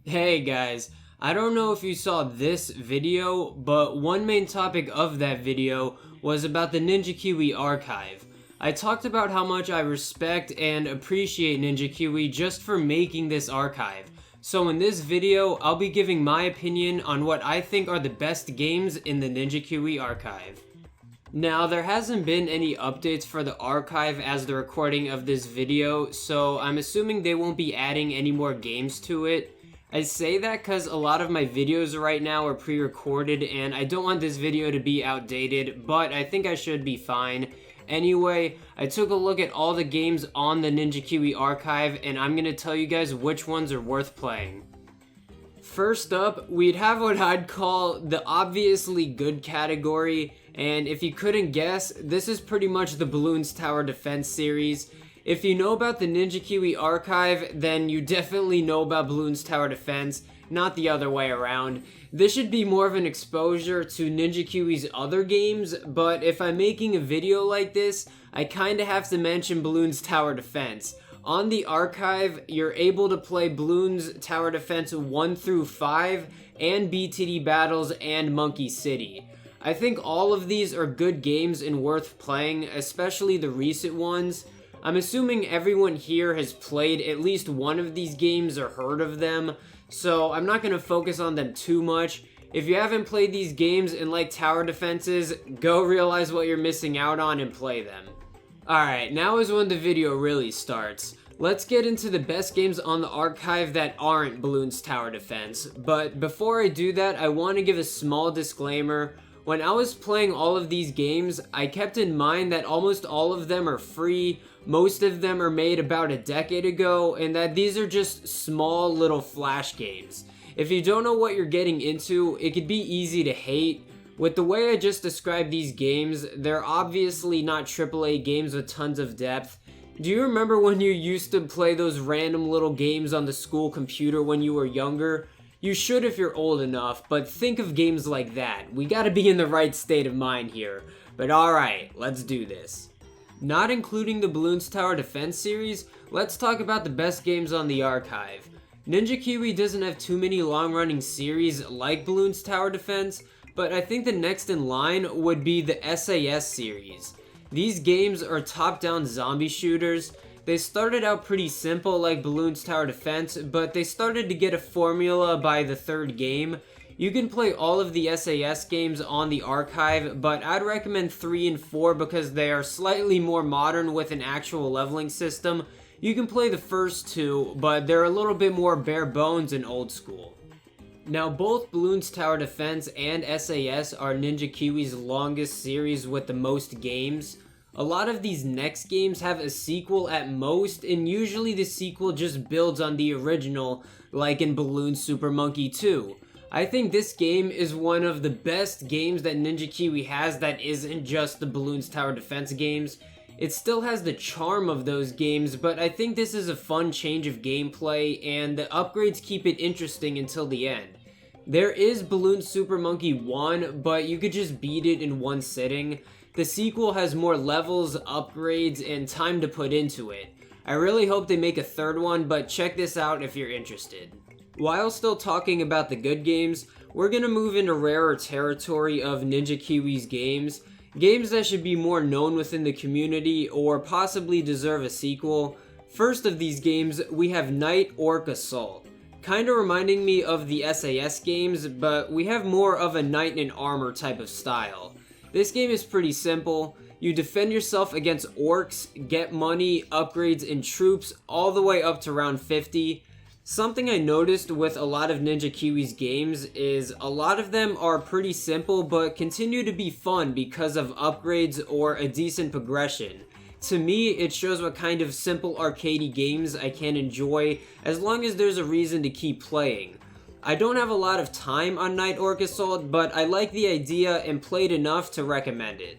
Hey guys, I don't know if you saw this video, but one main topic of that video was about the Ninja Kiwi archive. I talked about how much I respect and appreciate Ninja Kiwi just for making this archive. So in this video, I'll be giving my opinion on what I think are the best games in the Ninja Kiwi archive. Now, there hasn't been any updates for the archive as the recording of this video, so I'm assuming they won't be adding any more games to it. I say that because a lot of my videos right now are pre-recorded and I don't want this video to be outdated, but I think I should be fine. Anyway, I took a look at all the games on the Ninja Kiwi archive and I'm going to tell you guys which ones are worth playing. First up, we'd have what I'd call the obviously good category, and if you couldn't guess, this is pretty much the Bloons Tower Defense series. If you know about the Ninja Kiwi archive, then you definitely know about Bloons Tower Defense, not the other way around. This should be more of an exposure to Ninja Kiwi's other games, but if I'm making a video like this, I kinda have to mention Bloons Tower Defense. On the archive, you're able to play Bloons Tower Defense 1 through 5, and BTD Battles and Monkey City. I think all of these are good games and worth playing, especially the recent ones. I'm assuming everyone here has played at least one of these games or heard of them, so I'm not going to focus on them too much. If you haven't played these games and like tower defenses, go realize what you're missing out on and play them. Alright, now is when the video really starts. Let's get into the best games on the archive that aren't Bloons Tower Defense, but before I do that, I want to give a small disclaimer. When I was playing all of these games, I kept in mind that almost all of them are free, most of them are made about a decade ago, and that these are just small little flash games. If you don't know what you're getting into, it could be easy to hate. With the way I just described these games, they're obviously not AAA games with tons of depth. Do you remember when you used to play those random little games on the school computer when you were younger? You should if you're old enough, but think of games like that. We gotta be in the right state of mind here. But alright, let's do this. Not including the Bloons Tower Defense series, let's talk about the best games on the archive. Ninja Kiwi doesn't have too many long-running series like Bloons Tower Defense, but I think the next in line would be the SAS series. These games are top-down zombie shooters. They started out pretty simple like Bloons Tower Defense, but they started to get a formula by the third game. You can play all of the SAS games on the archive, but I'd recommend 3 and 4 because they are slightly more modern with an actual leveling system. You can play the first two, but they're a little bit more bare bones and old school. Now, both Bloons Tower Defense and SAS are Ninja Kiwi's longest series with the most games. A lot of these next games have a sequel at most, and usually the sequel just builds on the original, like in Balloon Super Monkey 2. I think this game is one of the best games that Ninja Kiwi has that isn't just the Bloons Tower Defense games. It still has the charm of those games, but I think this is a fun change of gameplay, and the upgrades keep it interesting until the end. There is Balloon Super Monkey 1, but you could just beat it in one sitting. The sequel has more levels, upgrades, and time to put into it. I really hope they make a third one, but check this out if you're interested. While still talking about the good games, we're gonna move into rarer territory of Ninja Kiwi's games. Games that should be more known within the community or possibly deserve a sequel. First of these games, we have Night Orc Assault. Kinda reminding me of the SAS games, but we have more of a knight in armor type of style. This game is pretty simple. You defend yourself against orcs, get money, upgrades, and troops all the way up to round 50. Something I noticed with a lot of Ninja Kiwi's games is a lot of them are pretty simple but continue to be fun because of upgrades or a decent progression. To me, it shows what kind of simple arcadey games I can enjoy as long as there's a reason to keep playing. I don't have a lot of time on Night Orc Assault, but I like the idea and played enough to recommend it.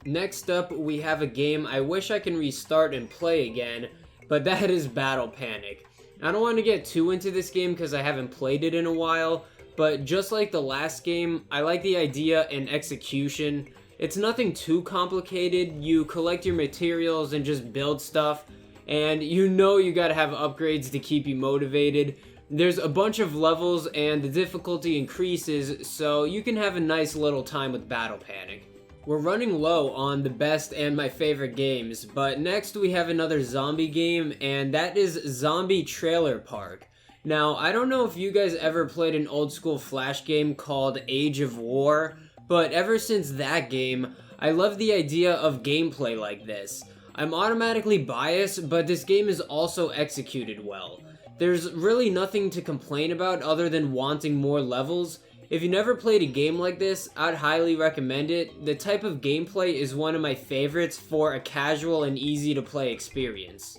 Next up, we have a game I wish I can restart and play again, but that is Battle Panic. I don't want to get too into this game because I haven't played it in a while, but just like the last game, I like the idea and execution. It's nothing too complicated. You collect your materials and just build stuff. and you know you gotta have upgrades to keep you motivated. There's a bunch of levels and the difficulty increases, so you can have a nice little time with Battle Panic. We're running low on the best and my favorite games, but next we have another zombie game, and that is Zombie Trailer Park. Now, I don't know if you guys ever played an old school Flash game called Age of War, but ever since that game, I love the idea of gameplay like this. I'm automatically biased, but this game is also executed well. There's really nothing to complain about other than wanting more levels. If you never played a game like this, I'd highly recommend it. The type of gameplay is one of my favorites for a casual and easy to play experience.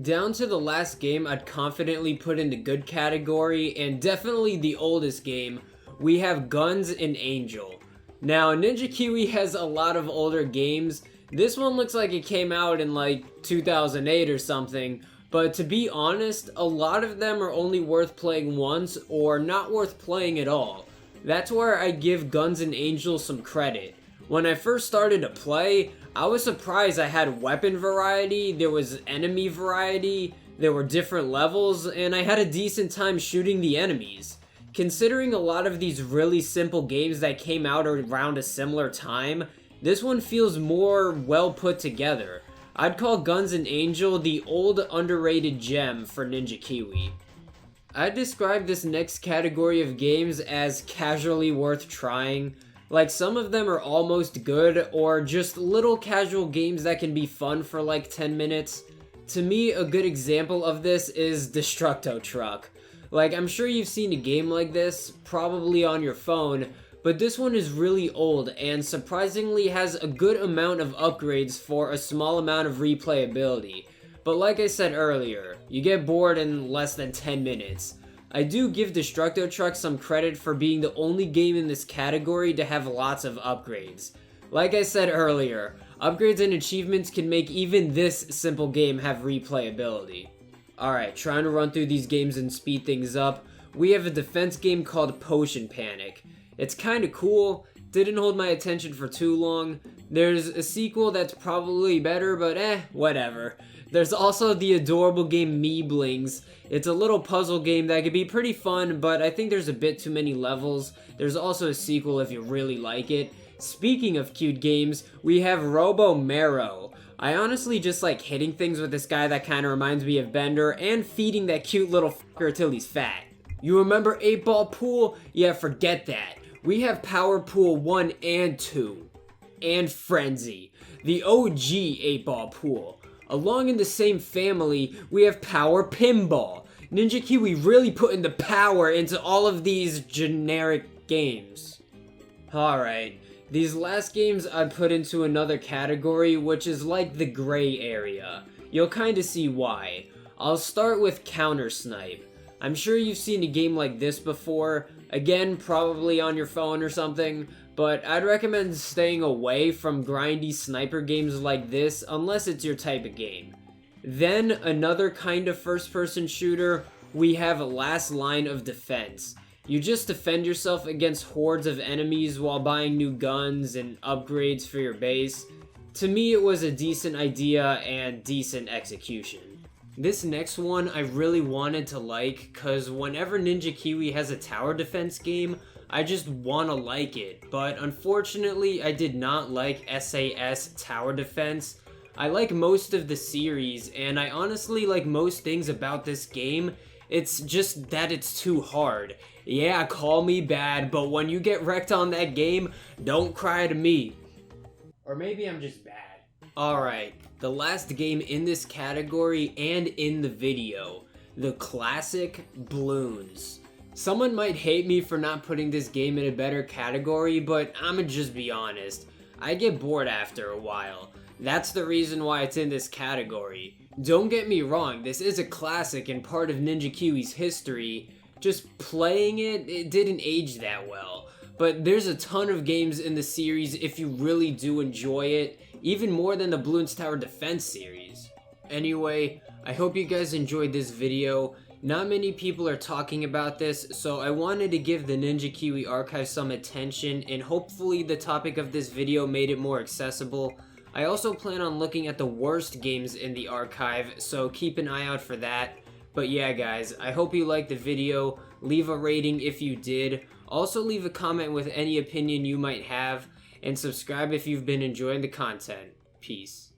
Down to the last game I'd confidently put in the good category, and definitely the oldest game, we have Guns N' Angel. Now, Ninja Kiwi has a lot of older games. This one looks like it came out in like 2008 or something, but to be honest, a lot of them are only worth playing once or not worth playing at all. That's where I give Guns N' Angel some credit. When I first started to play, I was surprised I had weapon variety, there was enemy variety, there were different levels, and I had a decent time shooting the enemies. Considering a lot of these really simple games that came out around a similar time, this one feels more well put together. I'd call Guns N' Angel the old underrated gem for Ninja Kiwi. I'd describe this next category of games as casually worth trying. Like, some of them are almost good, or just little casual games that can be fun for like 10 minutes. To me, a good example of this is Destructo Truck. Like, I'm sure you've seen a game like this, probably on your phone, but this one is really old and surprisingly has a good amount of upgrades for a small amount of replayability. But like I said earlier, you get bored in less than 10 minutes. I do give Destructo Truck some credit for being the only game in this category to have lots of upgrades. Like I said earlier, upgrades and achievements can make even this simple game have replayability. Alright, trying to run through these games and speed things up. We have a defense game called Potion Panic. It's kinda cool, didn't hold my attention for too long. There's a sequel that's probably better, but whatever. There's also the adorable game Meeblings. It's a little puzzle game that could be pretty fun, but I think there's a bit too many levels. There's also a sequel if you really like it. Speaking of cute games, we have Robo Marrow. I honestly just like hitting things with this guy that kinda reminds me of Bender, and feeding that cute little fucker till he's fat. You remember 8-Ball Pool? Yeah, forget that. We have Power Pool 1 and 2. And Frenzy, the OG 8-Ball Pool. Along in the same family, we have Power Pinball. Ninja Kiwi really putting the power into all of these generic games. Alright, these last games I'd put into another category, which is like the gray area. You'll kinda see why. I'll start with Counter Snipe. I'm sure you've seen a game like this before, again, probably on your phone or something, but I'd recommend staying away from grindy sniper games like this unless it's your type of game. Then, another kind of first-person shooter, we have Last Line of Defense. You just defend yourself against hordes of enemies while buying new guns and upgrades for your base. To me, it was a decent idea and decent execution. This next one I really wanted to like, cause whenever Ninja Kiwi has a tower defense game, I just wanna like it, but unfortunately I did not like SAS Tower Defense. I like most of the series, and I honestly like most things about this game. It's just that it's too hard. Yeah, call me bad, but when you get wrecked on that game, don't cry to me. Or maybe I'm just bad. Alright, the last game in this category and in the video, the classic Bloons. Someone might hate me for not putting this game in a better category, but I'ma just be honest. I get bored after a while. That's the reason why it's in this category. Don't get me wrong, this is a classic and part of Ninja Kiwi's history. Just playing it didn't age that well. But there's a ton of games in the series if you really do enjoy it, even more than the Bloons Tower Defense series. Anyway, I hope you guys enjoyed this video. Not many people are talking about this, so I wanted to give the Ninja Kiwi archive some attention, and hopefully the topic of this video made it more accessible. I also plan on looking at the worst games in the archive, so keep an eye out for that. But yeah guys, I hope you liked the video. Leave a rating if you did. Also leave a comment with any opinion you might have, and subscribe if you've been enjoying the content. Peace.